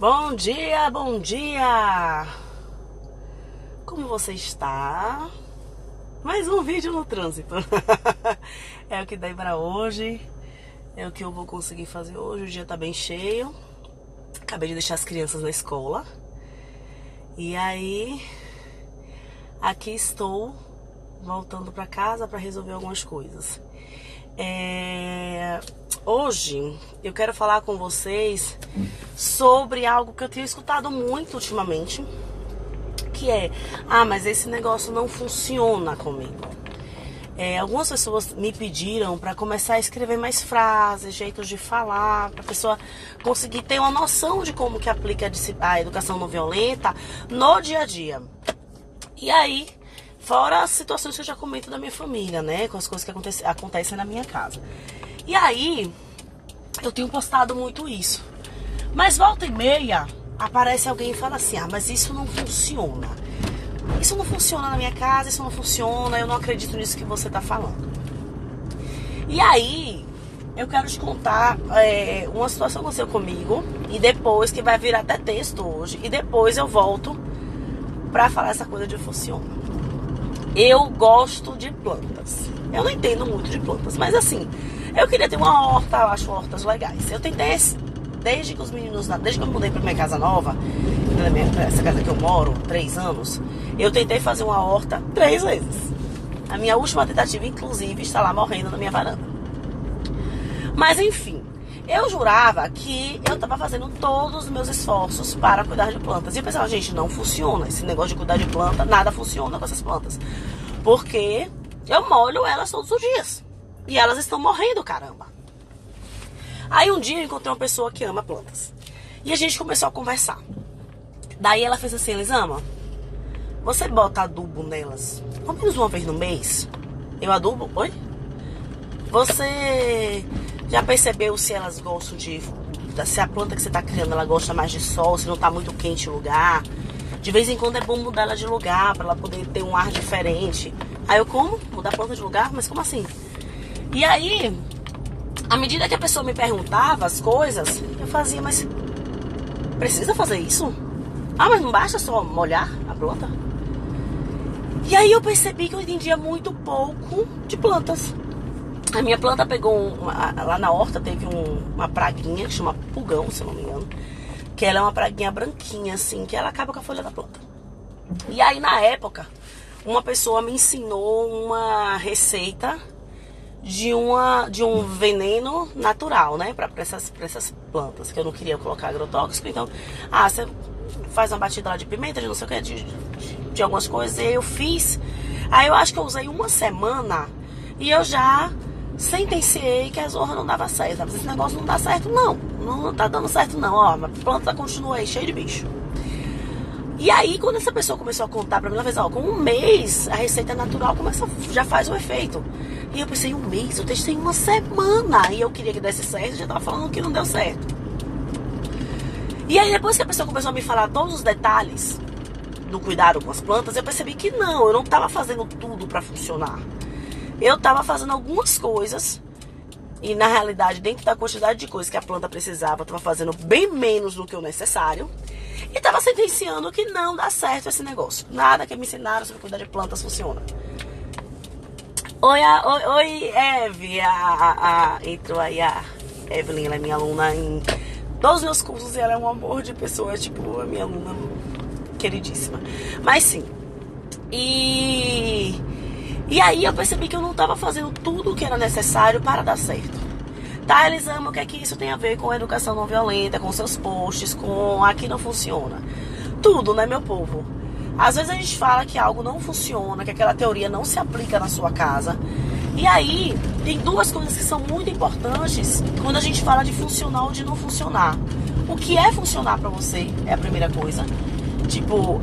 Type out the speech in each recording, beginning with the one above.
Bom dia, bom dia! Como você está? Mais um vídeo no trânsito. É o que dá pra hoje. É o que eu vou conseguir fazer hoje. O dia tá bem cheio. Acabei de deixar as crianças na escola. E aí, aqui estou voltando pra casa pra resolver algumas coisas. Hoje eu quero falar com vocês sobre algo que eu tenho escutado muito ultimamente, que é: mas esse negócio não funciona comigo. Algumas pessoas me pediram para começar a escrever mais frases, jeitos de falar, para a pessoa conseguir ter uma noção de como que aplica a educação não violenta no dia a dia. E aí, fora as situações que eu já comento da minha família, né? Com as coisas que acontecem na minha casa. E aí, eu tenho postado muito isso. Mas volta e meia, aparece alguém e fala assim: mas isso não funciona. Isso não funciona na minha casa, isso não funciona, eu não acredito nisso que você tá falando. E aí, eu quero te contar uma situação que aconteceu comigo, e depois, que vai virar até texto hoje, e depois eu volto pra falar essa coisa de funciona. Eu gosto de plantas. Eu não entendo muito de plantas, mas assim, eu queria ter uma horta, eu acho hortas legais. Eu tentei, desde que eu mudei pra minha casa nova, essa casa que eu moro, 3 anos, eu tentei fazer uma horta 3 vezes. A minha última tentativa, inclusive, está lá morrendo na minha varanda. Mas enfim, eu jurava que eu estava fazendo todos os meus esforços para cuidar de plantas. E eu pensava: gente, não funciona. Esse negócio de cuidar de planta, nada funciona com essas plantas. Porque eu molho elas todos os dias. E elas estão morrendo, caramba. Aí um dia eu encontrei uma pessoa que ama plantas. E a gente começou a conversar. Daí ela fez assim: Elisama, você bota adubo nelas pelo menos uma vez no mês? Eu adubo? Oi? Você já percebeu se elas gostam se a planta que você está criando, ela gosta mais de sol, se não está muito quente o lugar? De vez em quando é bom mudar ela de lugar, para ela poder ter um ar diferente. Aí eu: como? Mudar a planta de lugar? Mas como assim? E aí, à medida que a pessoa me perguntava as coisas, eu fazia: mas precisa fazer isso? Mas não basta só molhar a planta? E aí eu percebi que eu entendia muito pouco de plantas. A minha planta pegou lá na horta teve uma praguinha que chama pulgão, se eu não me engano. Que ela é uma praguinha branquinha, assim, que ela acaba com a folha da planta. E aí, na época, uma pessoa me ensinou uma receita de um veneno natural, né? Pra essas plantas, que eu não queria colocar agrotóxico. Então, você faz uma batida lá de pimenta, de não sei o que, de algumas coisas. E eu fiz. Aí eu acho que eu usei uma semana e eu já sentenciei que a zorra não dava certo. Mas esse negócio não dá certo, não. Não tá dando certo, não. A planta continua aí cheia de bicho. E aí, quando essa pessoa começou a contar pra mim, ela fez: com um mês, a receita natural já faz o efeito. E eu pensei: um mês? Eu testei uma semana. E eu queria que desse certo, já tava falando que não deu certo. E aí, depois que a pessoa começou a me falar todos os detalhes do cuidado com as plantas, eu percebi que não, eu não tava fazendo tudo pra funcionar. Eu tava fazendo algumas coisas, e na realidade, dentro da quantidade de coisas que a planta precisava, eu tava fazendo bem menos do que o necessário. E tava sentenciando que não dá certo esse negócio. Nada que me ensinaram sobre cuidar de plantas funciona. Oi, Eve. Entrou aí a Evelyn, ela é minha aluna em todos os meus cursos, e ela é um amor de pessoa, tipo, a minha aluna queridíssima. Mas sim. E aí eu percebi que eu não estava fazendo tudo o que era necessário para dar certo. Tá, Elisama, o que é que isso tem a ver com a educação não violenta, com seus posts, com aqui não funciona? Tudo, né, meu povo? Às vezes a gente fala que algo não funciona, que aquela teoria não se aplica na sua casa. E aí, tem duas coisas que são muito importantes quando a gente fala de funcionar ou de não funcionar. O que é funcionar pra você é a primeira coisa. Tipo,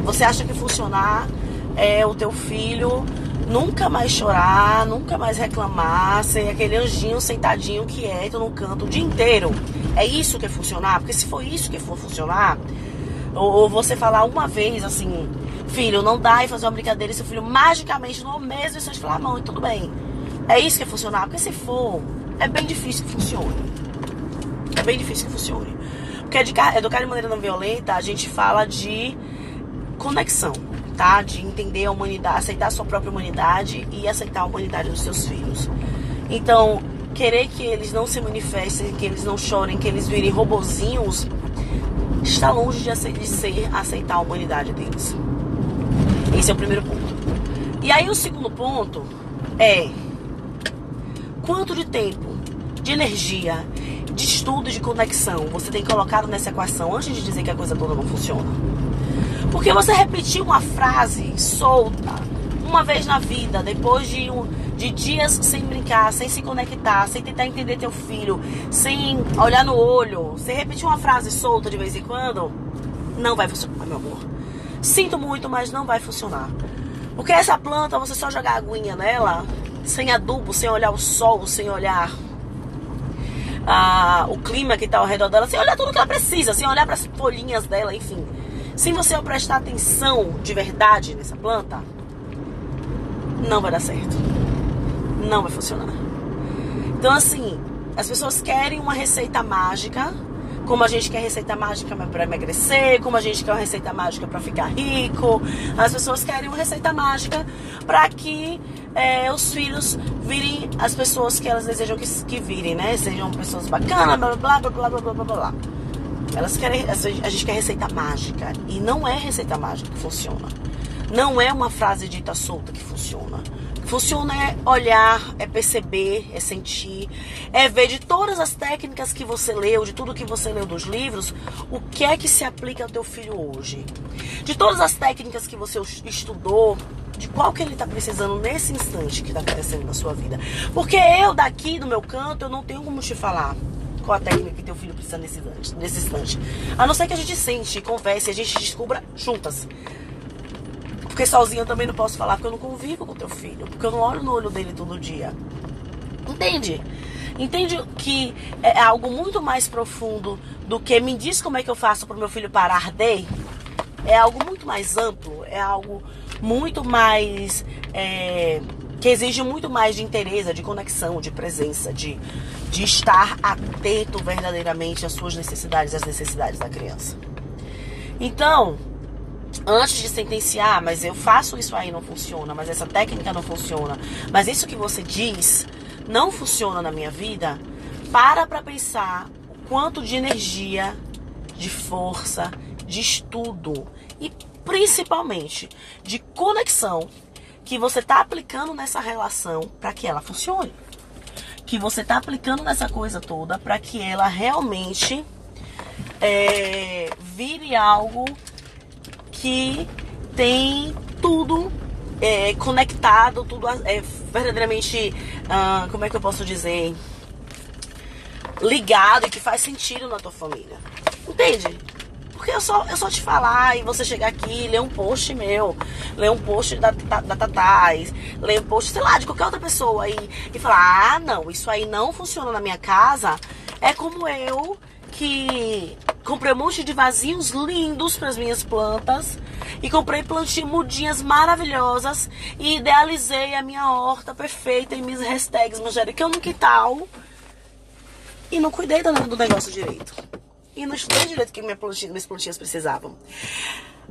você acha que funcionar é o teu filho nunca mais chorar, nunca mais reclamar, ser aquele anjinho sentadinho quieto no canto o dia inteiro? É isso que é funcionar? Porque se for isso que for funcionar, ou você falar uma vez assim: filho, não dá, e fazer uma brincadeira, e seu filho magicamente no mesmo instante falar: não, e tudo bem. É isso que é funcionar? Porque se for, é bem difícil que funcione. É bem difícil que funcione. Porque educar de maneira não violenta, a gente fala de conexão, tá? De entender a humanidade, aceitar a sua própria humanidade e aceitar a humanidade dos seus filhos. Então, querer que eles não se manifestem, que eles não chorem, que eles virem robozinhos, está longe de aceitar a humanidade deles. Esse é o primeiro ponto. E aí o segundo ponto é quanto de tempo, de energia, de estudo, de conexão você tem colocado nessa equação antes de dizer que a coisa toda não funciona. Porque você repetir uma frase solta uma vez na vida, depois de dias sem brincar, sem se conectar, sem tentar entender teu filho, sem olhar no olho, você repetir uma frase solta de vez em quando, não vai funcionar, meu amor. Sinto muito, mas não vai funcionar. Porque essa planta, você só jogar aguinha nela, sem adubo, sem olhar o sol, sem olhar o clima que está ao redor dela, sem olhar tudo que ela precisa, sem olhar para as folhinhas dela, enfim. Se você prestar atenção de verdade nessa planta, não vai dar certo. Não vai funcionar. Então, assim, as pessoas querem uma receita mágica, como a gente quer receita mágica para emagrecer, como a gente quer uma receita mágica para ficar rico. As pessoas querem uma receita mágica para que os filhos virem as pessoas que elas desejam que virem, né? Sejam pessoas bacanas, blá, blá, blá, blá, blá, blá, blá, blá. Elas querem, a gente quer receita mágica. E não é receita mágica que funciona. Não é uma frase dita solta que funciona. Funciona é olhar, é perceber, é sentir, é ver de todas as técnicas que você leu, de tudo que você leu dos livros, o que é que se aplica ao teu filho hoje. De todas as técnicas que você estudou, de qual que ele está precisando nesse instante que está acontecendo na sua vida. Porque eu daqui do meu canto, eu não tenho como te falar qual a técnica que teu filho precisa nesse instante. A não ser que a gente sente, converse, a gente descubra juntas. Porque sozinha eu também não posso falar, porque eu não convivo com teu filho, porque eu não olho no olho dele todo dia. Entende? Entende que é algo muito mais profundo do que me diz como é que eu faço para o meu filho parar de? É algo muito mais amplo, é algo muito mais... que exige muito mais de interesse, de conexão, de presença, de estar atento verdadeiramente às suas necessidades, às necessidades da criança. Então, antes de sentenciar, mas eu faço isso aí, não funciona, mas essa técnica não funciona, mas isso que você diz não funciona na minha vida, para pensar o quanto de energia, de força, de estudo e principalmente de conexão que você está aplicando nessa relação para que ela funcione. Que você está aplicando nessa coisa toda para que ela realmente vire algo que tem tudo conectado, tudo verdadeiramente, como é que eu posso dizer, ligado e que faz sentido na tua família. Entende? Porque eu só te falar e você chegar aqui, ler um post meu, ler um post da Tatás, ler um post, sei lá, de qualquer outra pessoa e falar, não, isso aí não funciona na minha casa, é como eu que comprei um monte de vasinhos lindos para as minhas plantas e comprei mudinhas maravilhosas e idealizei a minha horta perfeita em minhas hashtags manjericão no quintal e não cuidei do negócio direito. E não estudei direito o que minhas plantinhas precisavam.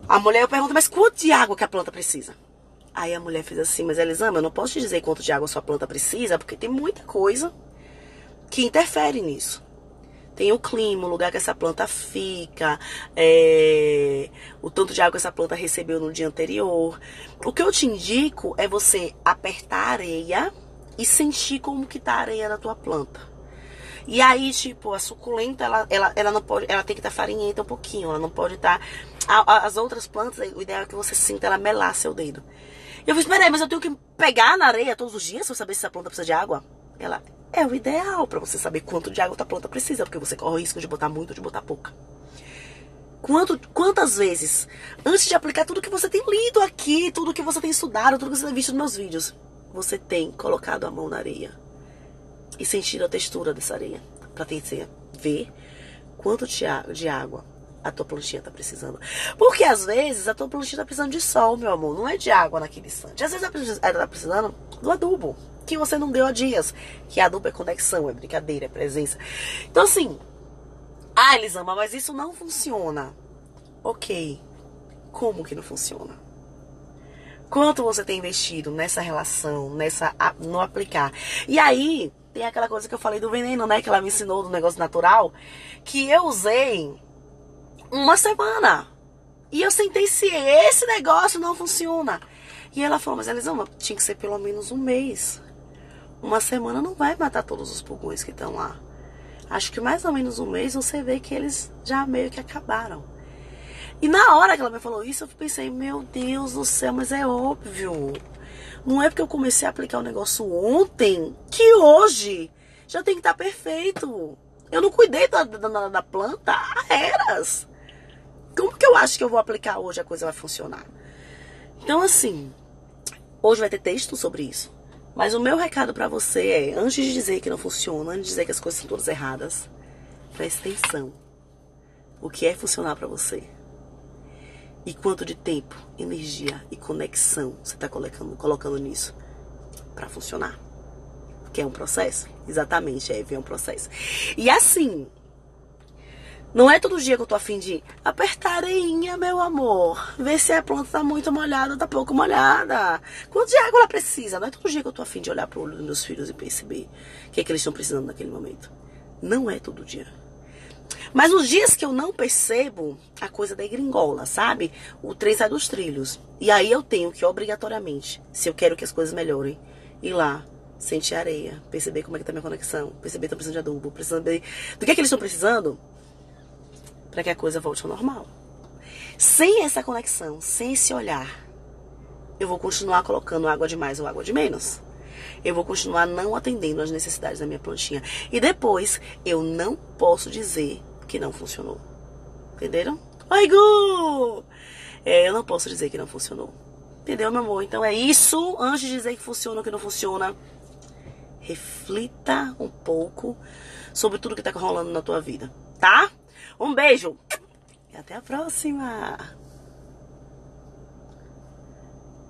A mulher, eu pergunto, mas quanto de água que a planta precisa? Aí a mulher fez assim, mas Elisama, eu não posso te dizer quanto de água a sua planta precisa, porque tem muita coisa que interfere nisso. Tem o clima, o lugar que essa planta fica, o tanto de água que essa planta recebeu no dia anterior. O que eu te indico é você apertar a areia e sentir como que tá a areia na tua planta. E aí, tipo, a suculenta, ela não pode, ela tem que estar farinhenta um pouquinho, ela não pode estar... As outras plantas, o ideal é que você sinta ela melar seu dedo. Eu falei, peraí, mas eu tenho que pegar na areia todos os dias pra saber se essa planta precisa de água? Ela, é o ideal pra você saber quanto de água a tua planta precisa, porque você corre o risco de botar muito ou de botar pouca. Quantas vezes, antes de aplicar tudo que você tem lido aqui, tudo que você tem estudado, tudo que você tem visto nos meus vídeos, você tem colocado a mão na areia e sentido a textura dessa areia, pra tentar ver quanto de água a tua plantinha tá precisando. Porque às vezes a tua plantinha tá precisando de sol, meu amor, não é de água naquele instante. Às vezes ela tá precisando do adubo, que você não deu há dias. Que adubo é conexão, é brincadeira, é presença. Então assim, Ah, Elisama, mas isso não funciona. Ok. Como que não funciona? Quanto você tem investido nessa relação, no aplicar? E aí, tem aquela coisa que eu falei do veneno, né? Que ela me ensinou do negócio natural. Que eu usei uma semana. E eu sentenciei, esse negócio não funciona. E ela falou, mas Elisama, tinha que ser pelo menos um mês. Uma semana não vai matar todos os pulgões que estão lá. Acho que mais ou menos um mês você vê que eles já meio que acabaram. E na hora que ela me falou isso, eu pensei, meu Deus do céu, mas é óbvio. Não é porque eu comecei a aplicar o negócio ontem, que hoje já tem que estar perfeito. Eu não cuidei da planta há eras. Como que eu acho que eu vou aplicar hoje a coisa vai funcionar? Então assim, hoje vai ter texto sobre isso. Mas o meu recado pra você é, antes de dizer que não funciona, antes de dizer que as coisas são todas erradas, preste atenção. O que é funcionar pra você? E quanto de tempo, energia e conexão você tá colocando nisso pra funcionar? Que é um processo? Exatamente, é um processo. E assim, não é todo dia que eu tô afim de apertar a areinha, meu amor. Ver se a planta tá muito molhada ou tá pouco molhada. Quanto de água ela precisa? Não é todo dia que eu tô afim de olhar pro olho dos meus filhos e perceber o que é que eles estão precisando naquele momento. Não é todo dia. Mas nos dias que eu não percebo, a coisa degringola, sabe? O trem sai dos trilhos. E aí eu tenho que, obrigatoriamente, se eu quero que as coisas melhorem, ir lá, sentir a areia, perceber como é que tá a minha conexão, perceber que estão precisando de adubo, perceber do que é que eles estão precisando, para que a coisa volte ao normal. Sem essa conexão, sem esse olhar, eu vou continuar colocando água de mais ou água de menos. Eu vou continuar não atendendo às necessidades da minha plantinha. E depois, eu não posso dizer que não funcionou. Entenderam? Oi, Gu! Eu não posso dizer que não funcionou. Entendeu, meu amor? Então é isso. Antes de dizer que funciona ou que não funciona, reflita um pouco sobre tudo que tá rolando na tua vida, tá? Um beijo e até a próxima!